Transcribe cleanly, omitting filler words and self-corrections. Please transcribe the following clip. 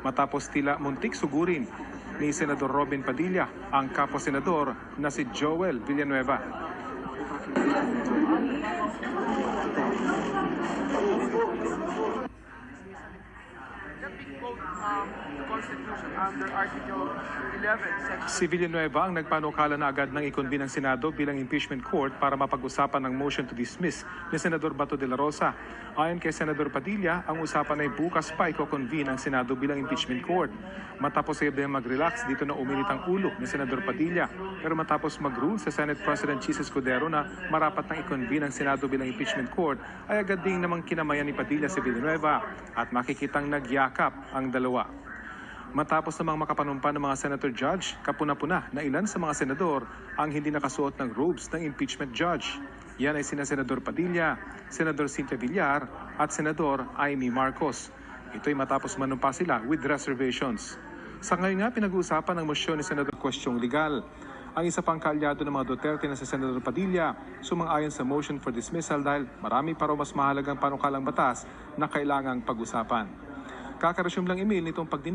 matapos tila muntik sugurin ni Senador Robin Padilla ang kapwa-senador na si Joel Villanueva. Si Villanueva ang nagpanukala na agad ng i-convene ng Senado bilang impeachment court para mapag-usapan ng motion to dismiss ni Senador Bato de la Rosa. Ayon kay Senador Padilla, ang usapan ay bukas pa i-convene ang Senado bilang impeachment court. Matapos ay mag-relax, dito na uminit ang ulo ni Senador Padilla. Pero matapos mag-rule sa Senate President Chis Escudero na marapat nang i-convene ang Senado bilang impeachment court, ay agad ding namang kinamayan ni Padilla si Villanueva at makikitang nagyakap ang dalawa. Matapos namang makapanumpa ng mga senator judge, kapuna-puna na ilan sa mga senador ang hindi nakasuot ng robes ng impeachment judge. Yan ay sina Senador Padilla, Senador Cynthia Villar at Senador Amy Marcos. Ito'y matapos manumpa sila with reservations. Sa ngayon nga, pinag-uusapan ang mosyon ni Senador Questyong Legal. Ang isa pang kaalyado ng mga Duterte na si Senador Padilla sumang-ayon sa motion for dismissal dahil marami pa raw mas mahalagang panukalang batas na kailangang pag-usapan. Kakaresume lang email nitong pagdinig